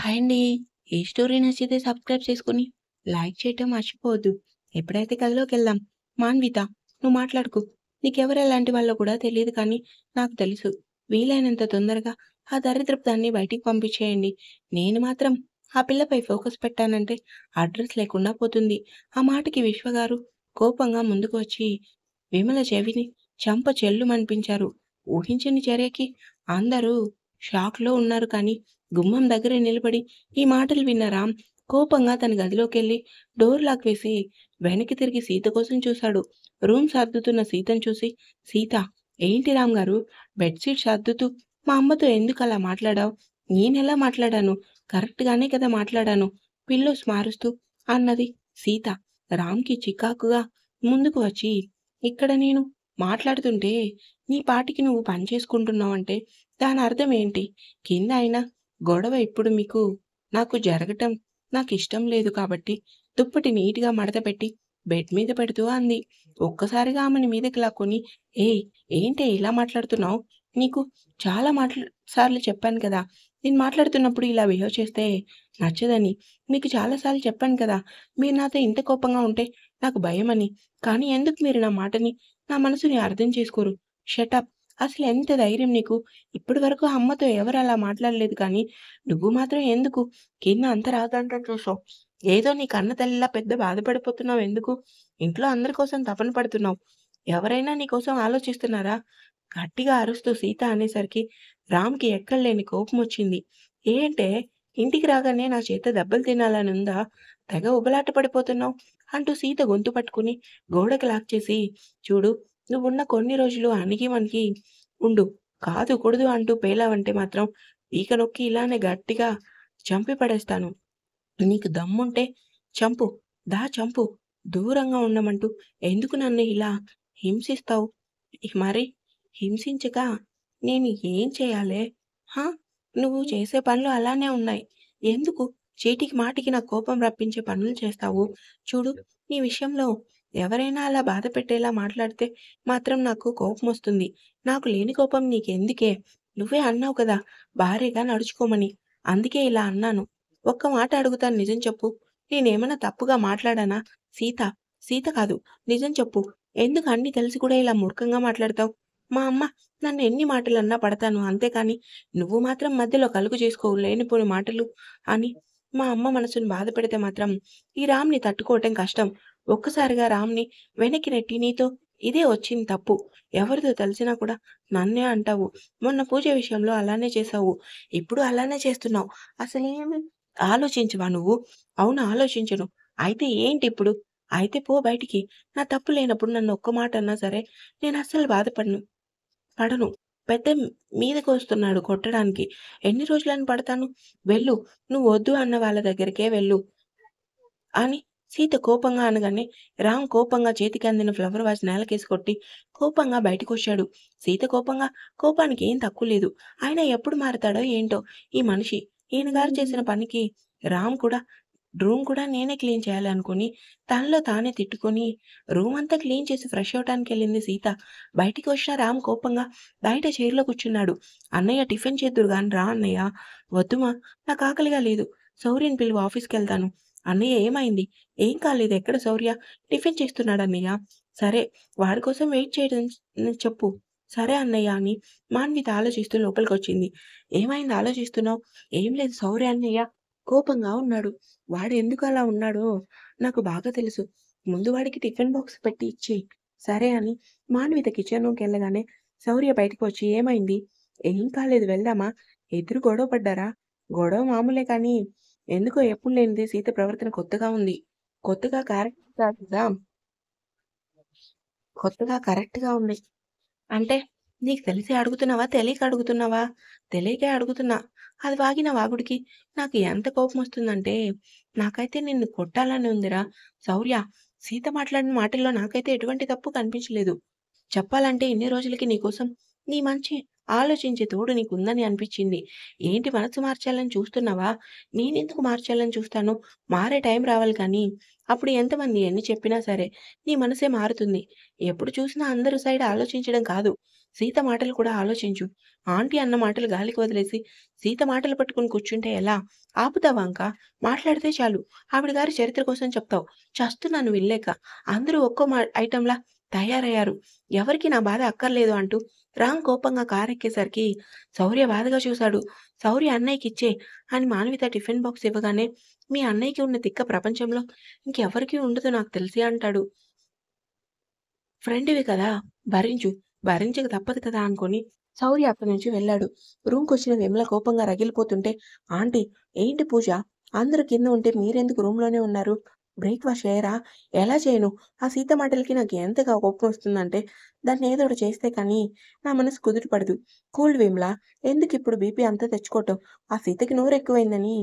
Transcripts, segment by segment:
Hi అండి. ఈ story నచ్చితే సబ్స్క్రైబ్ చేసుకొని, లైక్ చేయటం మర్చిపోవద్దు. ఎప్పుడైతే కథలోకెళ్దాం. మాన్విత, నువ్వు మాట్లాడకు. నీకెవరు ఎలాంటి వాళ్ళో కూడా తెలీదు కానీ నాకు తెలుసు. వీలైనంత తొందరగా ఆ దరిద్రపు దాన్ని బయటికి పంపించేయండి. నేను మాత్రం ఆ పిల్లపై ఫోకస్ పెట్టానంటే అడ్రస్ లేకుండా పోతుంది. ఆ మాటకి విశ్వగారు కోపంగా ముందుకు వచ్చి విమల చెవిని చెంప చెల్లుమనిపించారు. ఊహించని చర్యకి అందరూ షాక్‌లో ఉన్నారు కానీ గుమ్మం దగ్గర నిలబడి ఈ మాటలు విన్న రామ్ కోపంగా తన గదిలోకెళ్ళి డోర్ లాక్ వేసి వెనక్కి తిరిగి సీత కోసం చూశాడు. రూమ్ సర్దుతున్న సీతను చూసి, సీత, ఏంటి రామ్ గారు బెడ్‌షీట్ సర్దుతూ మా అమ్మతో ఎందుకలా మాట్లాడావు? నేనెలా మాట్లాడాను? కరెక్ట్‌గానే కదా మాట్లాడాను. పిల్లోస్ మారుస్తూ అన్నది సీత. రామ్‌కి చికాకుగా ముందుకు వచ్చి, ఇక్కడ నేను మాట్లాడుతుంటే నీ పాటికి నువ్వు పని చేసుకుంటున్నావంటే దాని అర్థం ఏంటి? కింద అయినా గొడవ ఇప్పుడు నాకు జరగటం నాకిష్టం లేదు కాబట్టి దుప్పటి నీట్‌గా మడతపెట్టి బెడ్ మీద పెడుతూ అంది. ఒక్కసారిగా ఆమెని మీదకి లాక్కొని, ఏయ్! ఏంటే ఇలా మాట్లాడుతున్నావు? నీకు చాలా సార్లు చెప్పాను కదా! నేను మాట్లాడుతున్నప్పుడు ఇలా బిహేవ్ చేస్తే నచ్చదని. మీకు చాలా సార్లు చెప్పాను కదా! మీరు నాతో ఇంత కోపంగా ఉంటే నాకు భయమని. కానీ ఎందుకు మీరు నా మాటని, నా మనసుని అర్థం చేసుకోరు? షటప్! అసలెంత ధైర్యం నీకు? ఇప్పటి వరకు అమ్మతో ఎవరు అలా మాట్లాడలేదు కానీ, నువ్వు మాత్రం ఎందుకు కింద అంత రాద్ధాంతం చూసావు? ఏదో నీ కన్న తల్లిలా పెద్ద బాధపడిపోతున్నావెందుకు? ఇంట్లో అందరి కోసం తపన పడుతున్నావు. ఎవరైనా నీ కోసం ఆలోచిస్తున్నారా? గట్టిగా అరుస్తూ సీత అనేసరికి రామ్‌కి ఎక్కడలేని కోపమొచ్చింది. ఏంటే, ఇంటికి రాగానే నా చేత దెబ్బలు తినాలనుందా? తెగ ఉబలాట పడిపోతున్నావు అంటూ సీత గొంతు పట్టుకుని గోడకి లాక్ చేసి, చూడు, నువ్వున్న కొన్ని రోజులు అణిగిమణిగి ఉండు. కాదు కూడదు అంటూ పేలావంటే మాత్రం పీక నొక్కి ఇలానే గట్టిగా చంపి పడేస్తాను. నీకు దమ్ముంటే చంపు. చంపు. దూరంగా ఉండమంటూ ఎందుకు నన్ను ఇలా హింసిస్తావు? మరి హింసించక నేను ఏం చేయాలే? హా! నువ్వు చేసే పనులు అలానే ఉన్నాయి. ఎందుకు చీటికి మాటికి నా కోపం రప్పించే పనులు చేస్తావు? చూడు, నీ విషయంలో ఎవరైనా అలా బాధ పెట్టేలా మాట్లాడితే మాత్రం నాకు కోపమొస్తుంది. నాకు లేని కోపం నీకెందుకే? నువ్వే అన్నావు కదా! భార్యగా నడుచుకోమని. అందుకే ఇలా అన్నాను. ఒక్క మాట అడుగుతాను, నిజం చెప్పు. నేనేమన్నా తప్పుగా మాట్లాడానా? సీత, సీత కాదు, నిజం చెప్పు. ఎందుకు అన్నీ తెలిసి కూడా ఇలా మూర్ఖంగా మాట్లాడతావు? మా అమ్మ నన్ను ఎన్ని మాటలన్నా పడతాను. అంతేకాని నువ్వు మాత్రం మధ్యలో కలుగు చేసుకోవు లేనిపోని మాటలు అని మా అమ్మ మనసుని బాధపెడితే మాత్రం ఈ రామ్‌ని తట్టుకోవటం కష్టం. ఒక్కసారిగా రామ్‌ని వెనక్కి నెట్టి నీతో ఇదే వచ్చింది తప్పు. ఎవరిదో తెలిసినా కూడా నన్నే అంటావు. మొన్న పూజ విషయంలో అలానే చేశావు. ఇప్పుడు అలానే చేస్తున్నావు. అసలేమి ఆలోచించవా నువ్వు? అవును, ఆలోచించను. అయితే ఏంటిప్పుడు? అయితే పో బయటికి. నా తప్పు లేనప్పుడు నన్ను ఒక్క మాట అన్నా సరే నేనస్సలు పడను. పెద్ద మీదకొస్తున్నాడు కొట్టడానికి. ఎన్ని రోజులని పడతాను? వెళ్ళు. నువ్వు వద్దు అన్న వాళ్ళ దగ్గరికే వెళ్ళు అని సీత కోపంగా అనగానే రామ్ కోపంగా చేతికి అందిన ఫ్లవర్ వాజ్ నేలకేసి కొట్టి కోపంగా బయటికొచ్చాడు. సీత కోపానికి ఏం తక్కువ లేదు. అయినా ఎప్పుడు మారతాడో ఏంటో ఈ మనిషి. ఈయన గారు చేసిన పనికి రామ్ కూడా రూమ్ కూడా నేనే క్లీన్ చేయాలనుకుని తనలో తానే తిట్టుకొని రూమ్ అంతా క్లీన్ చేసి ఫ్రెష్ అవ్వటానికెళ్ళింది సీత. బయటికి వచ్చిన రామ్ కోపంగా బయట చైర్‌లో కూర్చున్నాడు. "అన్నయ్య, టిఫిన్ చేద్దురు గాని రా అన్నయ్య." "వద్దుమా, నాకు ఆకలిగా లేదు. శౌర్యని పిలువు, ఆఫీస్‌కెళ్తాను." "అన్నయ్య, ఏమైంది?" "ఏం కాలేదు. ఎక్కడ శౌర్య?" "టిఫిన్ చేస్తున్నాడన్నయ్య." "సరే, వాడి కోసం వెయిట్ చేయడం చెప్పు." "సరే అన్నయ్య" అని మాన్విత ఆలోచిస్తూ లోపలికొచ్చింది. "ఏమైంది ఆలోచిస్తున్నావు?" "ఏం లేదు శౌర్య అన్నయ్య కోపంగా ఉన్నాడు. వాడు ఎందుకలా ఉన్నాడో నాకు బాగా తెలుసు. ముందు వాడికి టిఫిన్ బాక్స్ పెట్టి ఇచ్చెయి." సరే అని మాన్విత కిచెన్ రూమ్‌కెళ్ళగానే శౌర్య బయటకు వచ్చి, "ఏమైంది?" "ఏం కాలేదు, వెళ్దామా?" ఇద్దరు గొడవ పడ్డారా? గొడవ మామూలే కానీ ఎందుకో ఎప్పుడు లేనిది సీత ప్రవర్తన కొత్తగా ఉంది. కొత్తగా క్యారెక్టర్ కాదు కదా! కొత్తగా కరెక్ట్‌గా ఉంది. అంటే నీకు తెలిసి అడుగుతున్నావా? తెలియక అడుగుతున్నావా? తెలియకే అడుగుతున్నా. అది వాగిన వాగుడికి నాకు ఎంత కోపమొస్తుందంటే, నాకైతే నిన్ను కొట్టాలని ఉందిరా! శౌర్య, సీత మాట్లాడిన మాటల్లో నాకైతే ఎటువంటి తప్పు కనిపించలేదు. చెప్పాలంటే ఇన్ని రోజులకి నీకోసం నీ మంచి ఆలోచించే తోడు నీకుందని అనిపిచ్చింది. ఏంటి మనసు మార్చాలని చూస్తున్నావా? నేనెందుకు మార్చాలని చూస్తాను? మారే టైం రావాలి కానీ, అప్పుడు ఎంతమంది ఎన్ని చెప్పినా సరే, నీ మనసే మారుతుంది. ఎప్పుడు చూసినా అందరి సైడ్ ఆలోచించడం కాదు. సీత మాటలు కూడా ఆలోచించు. ఆంటీ అన్న మాటలు గాలికి వదిలేసి, సీత మాటలు పట్టుకొని కూర్చుంటే ఎలా? ఆపుతావా ఇంక? మాట్లాడితే చాలు. ఆవిడ గారి చరిత్ర కోసం చెప్తావు. చస్తున్నాను వినలేక. అందరూ ఒక్కో ఐటెంలా తయారయ్యారు. ఎవరికీ నా బాధ అక్కర్లేదు అంటూ రామ్ కోపంగా కారెక్కేసరికి శౌర్య బాధగా చూశాడు. శౌర్య అన్నయ్యకిచ్చేయి అని మాన్విత టిఫిన్ బాక్స్ ఇవ్వగానే, మీ అన్నయ్యకి ఉన్న తిక్క ప్రపంచంలో ఇంకెవ్వరికీ ఉండదు నాకు తెలిసి అంటాడు. ఫ్రెండివి కదా! భరించు. భరించక తప్పదు కదా! అనుకోని శౌర్య అక్కడి నుంచి వెళ్ళాడు. రూమ్‌కొచ్చిన విమల కోపంగా రగిలిపోతుంటే, ఆంటీ ఏంటి పూజ? అందరూ కింద ఉంటే మీరెందుకు రూమ్‌లోనే ఉన్నారు? బ్రేక్‌ఫాస్ట్ చేయరా? ఎలా చేయను? ఆ సీత మాటలకి నాకు ఎంతగా కోపమొస్తుందంటే, దాన్ని ఏదో ఒకటి చేస్తే కానీ నా మనసు కుదుట పడదు. కూల్ విమల. ఎందుకిప్పుడు బీపీ అంతా తెచ్చుకోవటం? ఆ సీతకి నోరెక్కువైందని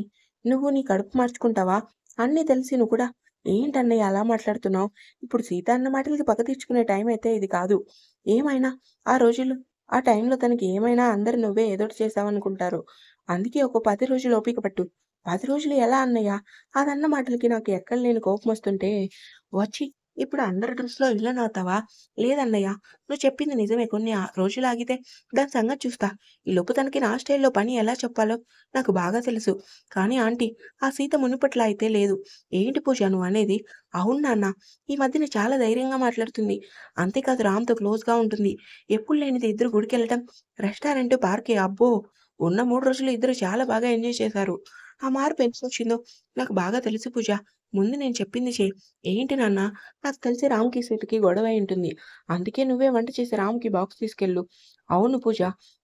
నువ్వు నీ కడుపు మార్చుకుంటావా? అన్నీ తెలిసి నువ్వు కూడా ఏంటన్నయ్య అలా మాట్లాడుతున్నావు? ఇప్పుడు సీత అన్న మాటలకి పగ తీర్చుకునే టైం అయితే ఇది కాదు. ఏమైనా ఆ రోజుల్లో ఆ టైంలో తనకి ఏమైనా అందరూ నువ్వే ఏదోటి చేశావనుకుంటారు. అందుకే ఒక 10 రోజులు ఓపిక పట్టు. 10 రోజులు ఎలా అన్నయ్య? అదన్న మాటలకి నాకు ఎక్కడలేని కోపమొస్తుంటే వచ్చి ఇప్పుడు అందరి దృష్టిలో విలన్ అవుతావా? లేదన్నయ్య. నువ్వు చెప్పింది నిజమే. కొన్ని రోజులు ఆగితే దాని సంగతి చూస్తా. ఈలోపు తనకి నా స్టైల్‌లో పని ఎలా చెప్పాలో నాకు బాగా తెలుసు. కానీ ఆంటీ ఆ సీత మునుపట్లా అయితే లేదు. ఏంటి పూజ నువ్వనేది? అవును నాన్న. ఈ మధ్యన చాలా ధైర్యంగా మాట్లాడుతుంది. అంతేకాదు రామ్‌తో క్లోజ్‌గా ఉంటుంది. ఎప్పుడు లేనిది ఇద్దరు గుడికెళ్ళటం, రెస్టారెంట్, పార్కే అబ్బో! ఉన్న 3 రోజులు ఇద్దరు చాలా బాగా ఎంజాయ్ చేశారు. ఆ మార్పు ఎందుకొచ్చిందో నాకు బాగా తెలుసు పూజ. ముందు నేను చెప్పింది చెయి. ఏంటి నాన్న? నాకు తెలిసి రామ్‌కి, సీతకి గొడవ అయి ఉంటుంది. అందుకే నువ్వే వంట చేసి రామ్‌కి బాక్స్ తీసుకెళ్ళు. అవును పూజ.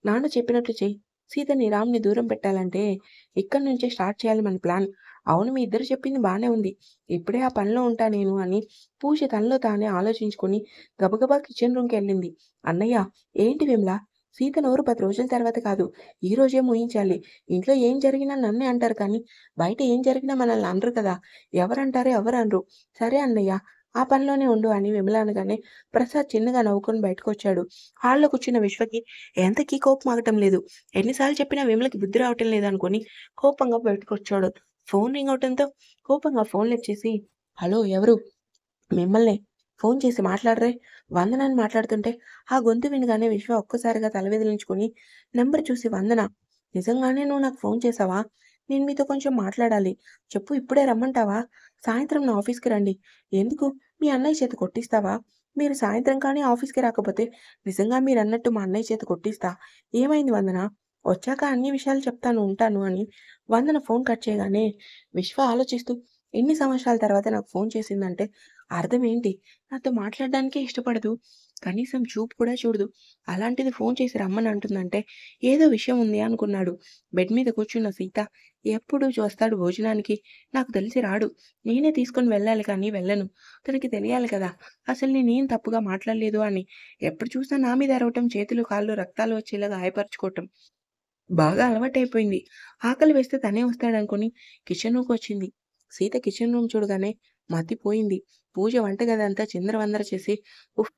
నాన్న చెప్పినట్లు చెయి. సీతని, రామ్‌ని దూరం పెట్టాలంటే ఇక్కడి నుంచే స్టార్ట్ చేయాలి మన ప్లాన్. అవును మీ ఇద్దరు చెప్పింది బానే ఉంది. ఇప్పుడే ఆ పనిలో ఉంటా నేను అని పూజ తనలో తానే ఆలోచించుకొని గబగబా కిచెన్ రూమ్‌కెళ్ళింది. అన్నయ్య ఏంటి విమల? సీత నోరు 10 రోజుల తర్వాత కాదు. ఈ రోజే మూయించాలి. ఇంట్లో ఏం జరిగినా నన్నే అంటారు కానీ బయట ఏం జరిగినా మనల్ని అనరు కదా! ఎవరంటారో ఎవరనరు. సరే అన్నయ్య ఆ పనిలోనే ఉండు అని విమల అనగానే ప్రసాద్ చిన్నగా నవ్వుకొని బయటకొచ్చాడు. హాల్‌లో కూర్చున్న విశ్వకి ఎంతకీ కోపం ఆగటం లేదు. ఎన్ని సార్లు చెప్పినా విమలకి బుద్ధి రావటం లేదనుకోని కోపంగా బయటకొచ్చాడు. ఫోన్ రింగ్ అవటంతో కోపంగా ఫోన్ లిఫ్ట్ చేసి, హలో ఎవరు? మిమ్మల్నే. ఫోన్ చేసి మాట్లాడరే. వందన అని మాట్లాడుతుంటే, ఆ గొంతు వినగానే విశ్వ ఒక్కసారిగా తల విదిలించుకొని, నంబర్ చూసి వందన. నిజంగానే నువ్వు నాకు ఫోన్ చేశావా? నేను మీతో కొంచెం మాట్లాడాలి. చెప్పు ఇప్పుడే రమ్మంటావా? సాయంత్రం నా ఆఫీస్‌కి రండి. ఎందుకు? మీ అన్నయ్య చేత కొట్టిస్తావా? మీరు సాయంత్రం కానీ ఆఫీస్‌కి రాకపోతే నిజంగా మీరన్నట్టు మా అన్నయ్య చేత కొట్టిస్తా. ఏమైంది వందన? వచ్చాక అన్ని విషయాలు చెప్తాను ఉంటాను అని వందన ఫోన్ కట్ చేయగానే విశ్వ ఆలోచిస్తూ ఎన్ని సంవత్సరాల తర్వాత నాకు ఫోన్ చేసిందంటే అర్థమేంటి? నాతో మాట్లాడడానికే ఇష్టపడదు. కనీసం చూపు కూడా చూడదు. అలాంటిది ఫోన్ చేసి రమ్మని అంటుందంటే ఏదో విషయం ఉంది అనుకున్నాడు. బెడ్ మీద కూర్చున్న సీత ఎప్పుడు వస్తాడు భోజనానికి? నాకు తెలిసి రాడు. నేనే తీసుకొని వెళ్ళాలి కానీ వెళ్ళను. తనకి తెలియాలి కదా! అసలు నేనేం తప్పుగా మాట్లాడలేదు అని. ఎప్పుడు చూసినా నా మీద అరవటం, చేతులు, కాళ్ళు రక్తాలు వచ్చేలా గాయపరుచుకోవటం. బాగా అలవాటైపోయింది. ఆకలి వేస్తే తనే వస్తాడనుకోని కిచెన్ రూమ్‌కొచ్చింది. సీత కిచెన్ రూమ్ చూడగానే మతిపోయింది. పూజ వంటగదంతా చిందరవందర చేసి, ఉఫ్!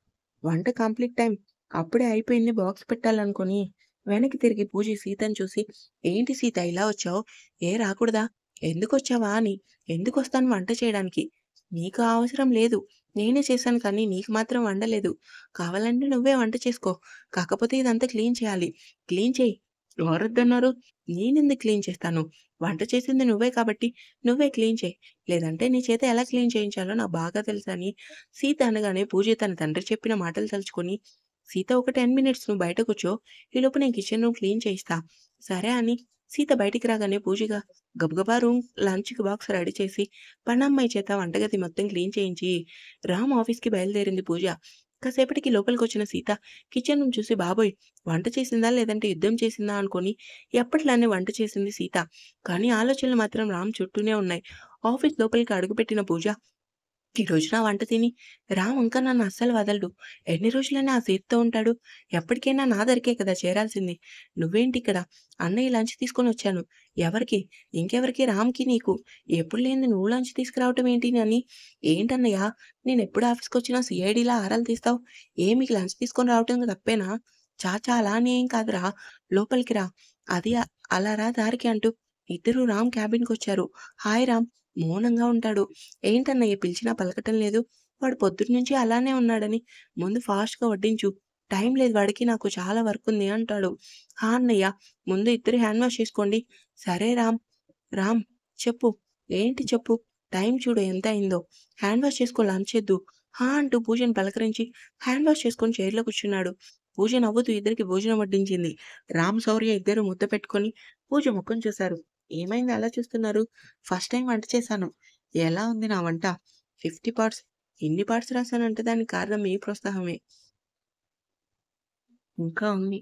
వంట కంప్లీట్ టైమ్. అప్పుడే అయిపోయింది బాక్స్ పెట్టాలనుకోని వెనక్కి తిరిగి పూజ సీతని చూసి, ఏంటి సీత ఇలా వచ్చావు? ఏ రాకూడదా? ఎందుకొచ్చావా అని. ఎందుకొస్తాను వంట చేయడానికి. నీకు ఆ అవసరం లేదు. నేనే చేశాను కానీ నీకు మాత్రం వండలేదు. కావాలంటే నువ్వే వంట చేసుకో. కాకపోతే ఇదంతా క్లీన్ చేయాలి. క్లీన్ చెయ్యి. ఎవరొద్దన్నారు? నేనెందుకు క్లీన్ చేస్తాను? వంట చేసింది నువ్వే కాబట్టి నువ్వే క్లీన్ చెయి. లేదంటే నీ చేత ఎలా క్లీన్ చేయించాలో నాకు బాగా తెలుసని సీత అనగానే పూజ తన తండ్రి చెప్పిన మాటలు తలుచుకొని, సీత ఒక 10 మినిట్స్ నువ్వు బయట కూర్చో. ఈలోపు నేను కిచెన్ రూమ్ క్లీన్ చేయిస్తా. సరే అని సీత బయటికి రాగానే పూజగా గబగబా లంచ్‌కి బాక్స్ రెడీ చేసి పనమ్మాయి చేత వంటగది మొత్తం క్లీన్ చేయించి రామ్ ఆఫీస్‌కి బయలుదేరింది పూజ. కాసేపటికి లోపలికొచ్చిన సీత కిచెన్ రూమ్ చూసి బాబోయ్! వంట చేసిందా? లేదంటే యుద్ధం చేసిందా? అనుకోని ఎప్పటిలానే వంట చేసింది సీత. కానీ ఆలోచనలు మాత్రం రామ్ చుట్టూనే ఉన్నాయి. ఆఫీస్ లోపలికి అడుగుపెట్టిన పూజ ఈరోజు నా వంట తిని రామ్ ఇంకా నన్ను అస్సలు వదలడు. ఎన్ని రోజులని ఆ సీతతో ఉంటాడు? ఎప్పటికైనా నా దగ్గరికే కదా చేరాల్సింది. నువ్వేంటిక్కడ? అన్నయ్య లంచ్ తీసుకొనొచ్చాను. ఎవరికి? ఇంకెవరికి? రామ్‌కి, నీకు. ఎప్పుడు లేనిది నువ్వు లంచ్ తీసుకురావటం ఏంటి అని. ఏంటన్నయ్య నేనెప్పుడు ఆఫీస్‌కొచ్చినా సీఐడీలా ఆరాలు తీస్తావు. ఏ మీకు లంచ్ తీసుకొని రావటం తప్పేనా? చాచా అలా అని ఏం కాదురా. లోపలికి రా. అది అలా రా దారికి అంటూ ఇద్దరూ రామ్ క్యాబిన్‌కొచ్చారు. హాయ్ రామ్. మౌనంగా ఉంటాడు. ఏంటన్నయ్య పిలిచినా పలకటం లేదు. వాడు పొద్దున్నుంచి అలానే ఉన్నాడని ముందు ఫాస్ట్‌గా వడ్డించు. టైం లేదు వాడికి, నాకు చాలా వర్క్ ఉంది అంటాడు. "హా! అన్నయ్య ముందు ఇద్దరు హ్యాండ్ వాష్ చేసుకోండి." "సరే రామ్." "రామ్ చెప్పు. ఏంటి చెప్పు? టైం చూడు ఎంత అయిందో. హ్యాండ్ వాష్ చేసుకొని లంచ్ చేద్దువు." "హా!" అంటూ పూజని పలకరించి హ్యాండ్ వాష్ చేసుకొని చైర్‌లో కూర్చున్నాడు. పూజ నవ్వుతూ ఇద్దరికి భోజనం వడ్డించింది. రామ్, శౌర్య ఇద్దరు ముద్ద పెట్టుకొని పూజ ముఖం చూశారు. "ఏమైంది అలా చూస్తున్నారు? ఫస్ట్ టైమ్ వంట చేశాను. ఎలా ఉంది నా వంట?" "50 పార్ట్స్." "ఇన్ని పార్ట్స్ రాశానంటే దానికి కారణం మీ ప్రోత్సాహమే. ఇంకా ఉంది."